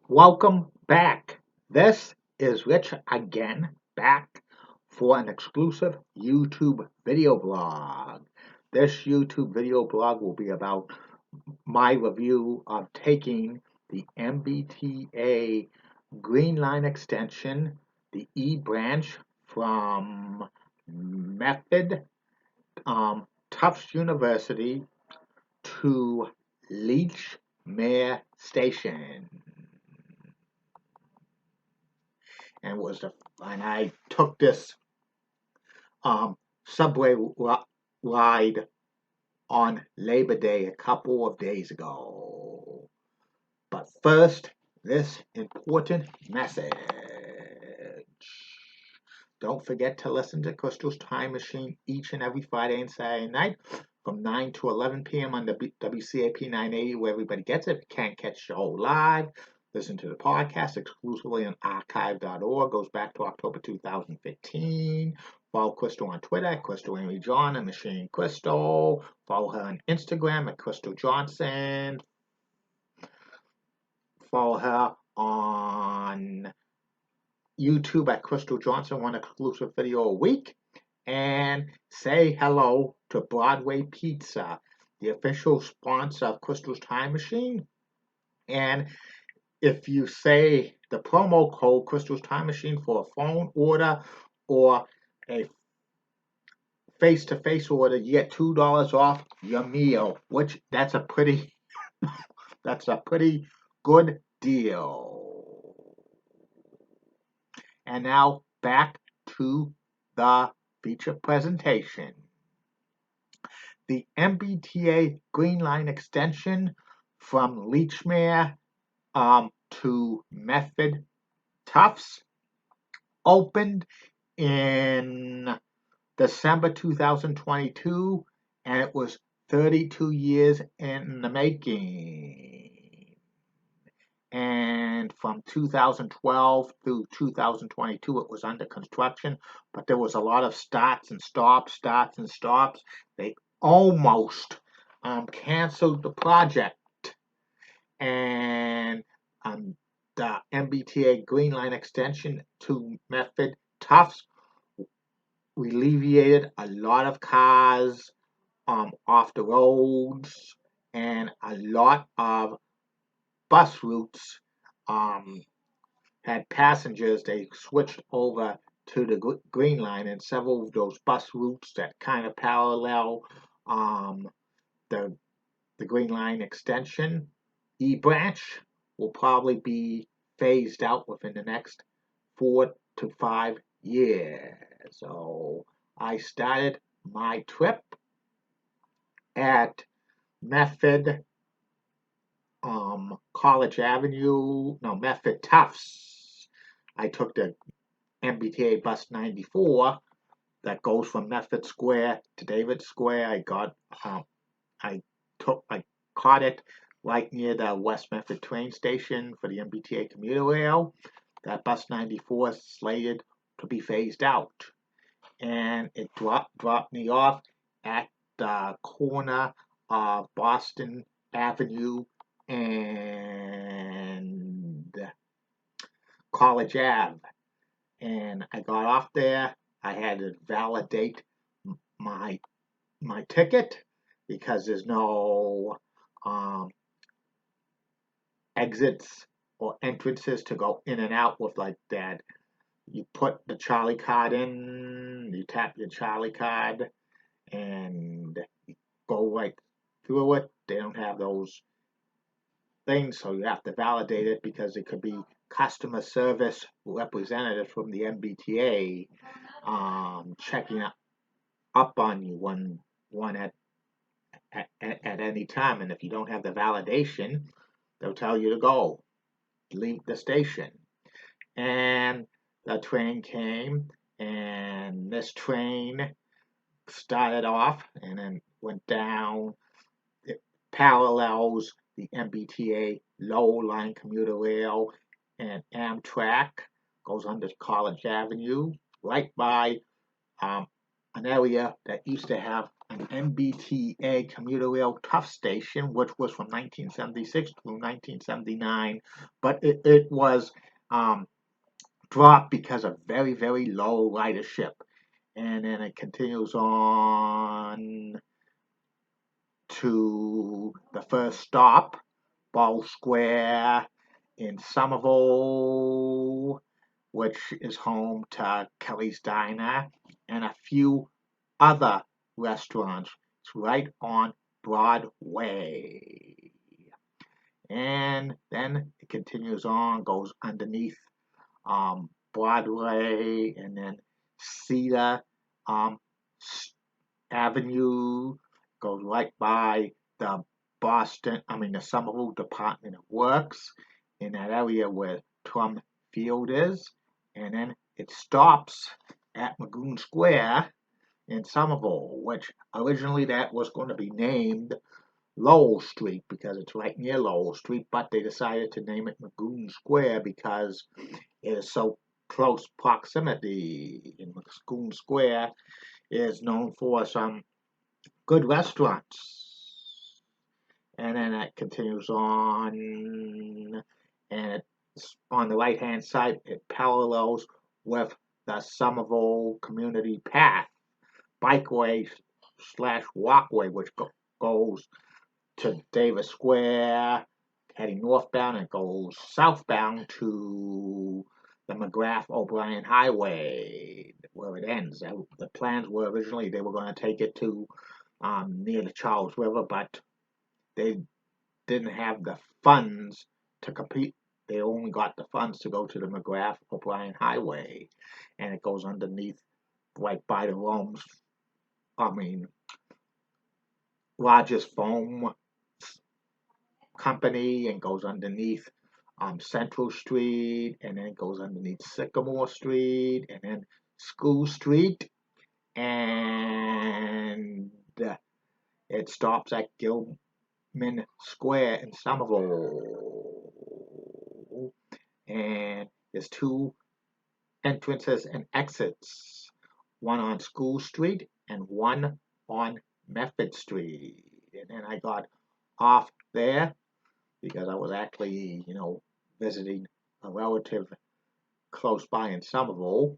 Welcome back. This is Rich again, back for an exclusive YouTube video blog. This YouTube video blog will be about my review of taking the MBTA Green Line extension, the E branch from Medford, Tufts University to Lechmere Station. And I took this subway ride on Labor Day a couple of days ago. But first, this important message. Don't forget to listen to Crystal's Time Machine each and every Friday and Saturday night from 9 to 11 p.m. on the WCAP 980, where everybody gets it. If you can't catch the show live, listen to the podcast exclusively on archive.org. Goes back to October 2015. Follow Crystal on Twitter at Crystal Amy John and Machine Crystal. Follow her on Instagram at Crystal Johnson. Follow her on YouTube at Crystal Johnson, one exclusive video a week. And say hello to Broadway Pizza, the official sponsor of Crystal's Time Machine. And if you say the promo code Crystal's Time Machine for a phone order or a face-to-face order, you get $2 off your meal, which that's a pretty good deal. And now back to the feature presentation. The MBTA Green Line extension from Lechmere to Medford Tufts opened in December 2022, and it was 32 years in the making. And from 2012 through 2022, it was under construction, but there was a lot of starts and stops. They almost canceled the project, and the MBTA Green Line extension to Medford Tufts alleviated a lot of cars off the roads, and a lot of bus routes had passengers. They switched over to the Green Line, and several of those bus routes that kind of parallel the Green Line extension E branch will probably be phased out within the next 4 to 5 years. So I started my trip at Medford Medford Tufts. I took the MBTA bus 94 that goes from Medford Square to David Square. I caught it right near the West Medford train station for the MBTA commuter rail. That bus 94 is slated to be phased out, and it dropped me off at the corner of Boston Avenue and College Ave. And I got off there. I had to validate my ticket because there's no exits or entrances to go in and out with like that. You put the Charlie card in, you tap your Charlie card, and you go right through it. They don't have those things, so you have to validate it because it could be customer service representative from the MBTA checking up on you one at any time. And if you don't have the validation, they'll tell you to go, leave the station. And the train came, and this train started off and then went down. It parallels the MBTA low line commuter rail, and Amtrak goes under College Avenue, right by an area that used to have an mbta commuter rail tufts station, which was from 1976 through 1979, but it was dropped because of very, very low ridership. And then it continues on to the first stop, Ball Square in Somerville, which is home to Kelly's Diner and a few other restaurants. It's right on Broadway. And then it continues on, goes underneath Broadway, and then Cedar Avenue, goes right by the the Somerville Department of Works, in that area where Trump Field is, and then it stops at Magoon Square in Somerville, which originally that was going to be named Lowell Street because it's right near Lowell Street, but they decided to name it Magoon Square because it is so close proximity. In Magoon Square is known for some good restaurants. And then it continues on, and it's on the right hand side, it parallels with the Somerville Community Path bikeway slash walkway, which goes to Davis Square, heading northbound, and goes southbound to the McGrath O'Brien Highway, where it ends. The plans were originally they were going to take it to near the Charles River, but they didn't have the funds to compete. They only got the funds to go to the McGrath O'Brien Highway, and it goes underneath, right by the largest foam company, and goes underneath Central Street, and then it goes underneath Sycamore Street, and then School Street, and it stops at Gilman Square in Somerville. And there's two entrances and exits, one on School Street and one on Medford Street. And then I got off there because I was actually, visiting a relative close by in Somerville.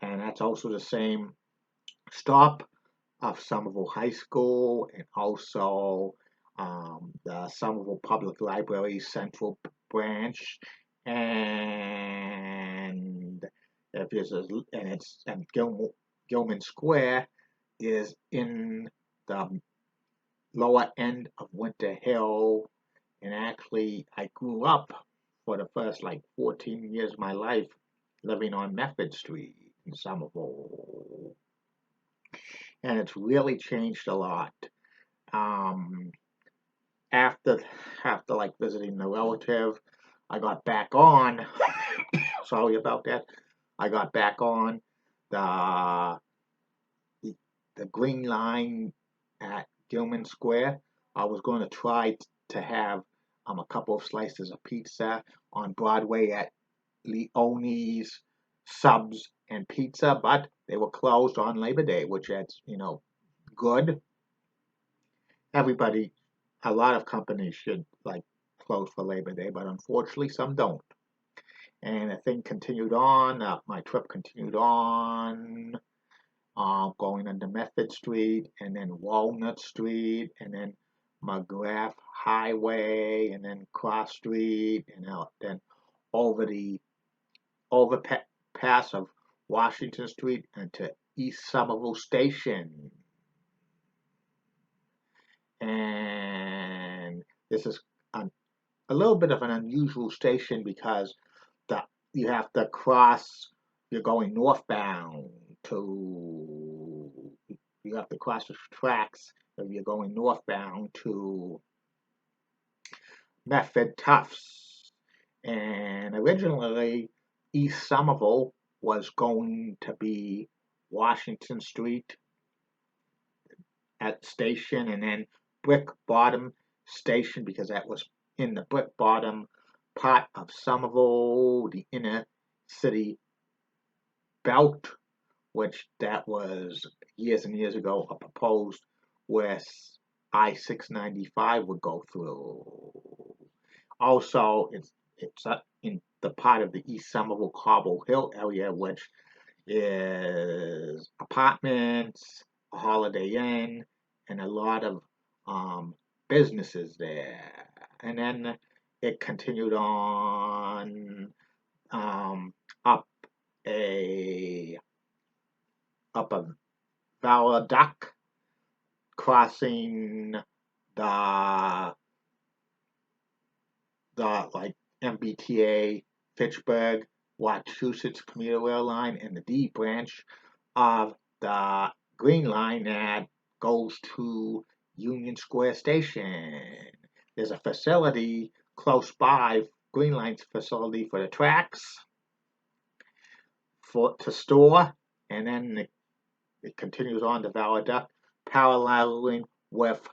And that's also the same stop of Somerville High School and also the Somerville Public Library Central Branch. And if there's Gilman Square is in the lower end of Winter Hill. And actually, I grew up for the first 14 years of my life living on Medford Street in Somerville. And it's really changed a lot. After visiting the relative, I got back on. Sorry about that. I got back on the Green Line at Gilman Square. I was going to try to have a couple of slices of pizza on Broadway at Leone's Subs and Pizza, but they were closed on Labor Day, which is, good. A lot of companies should close for Labor Day, but unfortunately some don't. And the thing continued on. My trip continued on, going under Medford Street, and then Walnut Street, and then McGrath Highway, and then Cross Street, and then over the overpass of Washington Street and to East Somerville Station. And this is a little bit of an unusual station because you have to cross. You're going northbound you have to cross the tracks if you're going northbound to Medford Tufts. And originally, East Somerville was going to be Washington Street at station, and then Brick Bottom Station, because that was in the Brick Bottom part of Somerville, the inner city belt, which that was years and years ago a proposed where I-695 would go through. Also, it's in the part of the East Somerville Cobble Hill area, which is apartments, a Holiday Inn, and a lot of businesses there. And then it continued on up a up a viaduct crossing the like mbta Fitchburg, Massachusetts commuter rail line, and the D branch of the Green Line that goes to Union Square Station. There's a facility close by, Green Line's facility for the tracks to store, and then it continues on the viaduct, paralleling with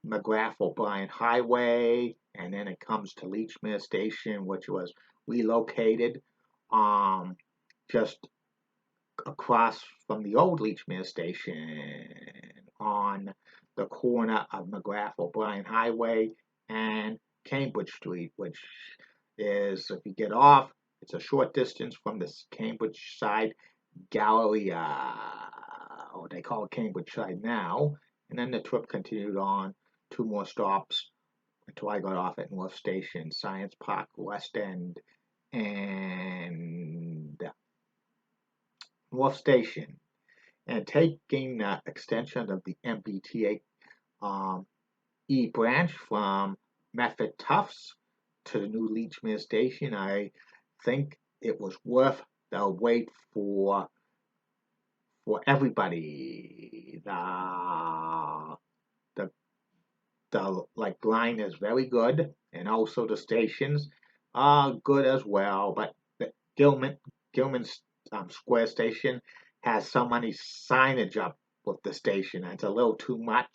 McGrath O'Brien Highway, and then it comes to Lechmere Station, which was relocated just across from the old Lechmere Station on the corner of McGrath O'Brien Highway and Cambridge Street, which is, if you get off, it's a short distance from the Cambridge side gallery, or they call it Cambridge side now. And then the trip continued on 2 more stops until I got off at North Station, Science Park, West End, and North Station. And taking the extension of the mbta E branch from Medford Tufts to the new Lechmere Station, I think it was worth the wait for everybody. The like line is very good, and also the stations are good as well. But the Gilman Square Station has so many signage up with the station, and it's a little too much.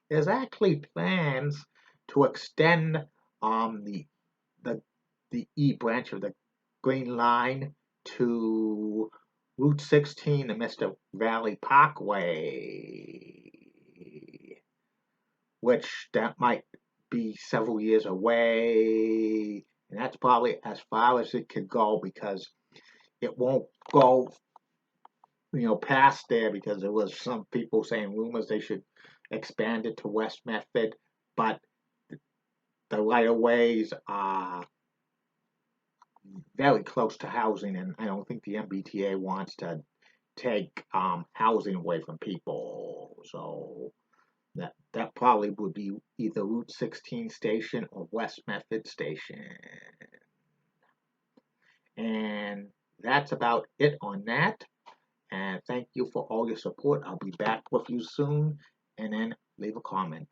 There's actually plans to extend the the E branch of the Green Line to Route 16 to Mr. Valley Parkway, which that might be several years away, and that's probably as far as it could go because it won't go, past there, because there was some people saying rumors they should expand it to West Medford, but the right of ways are very close to housing, and I don't think the MBTA wants to take housing away from people. So that probably would be either Route 16 station or West Medford station. And that's about it on that. And thank you for all your support. I'll be back with you soon. And then leave a comment.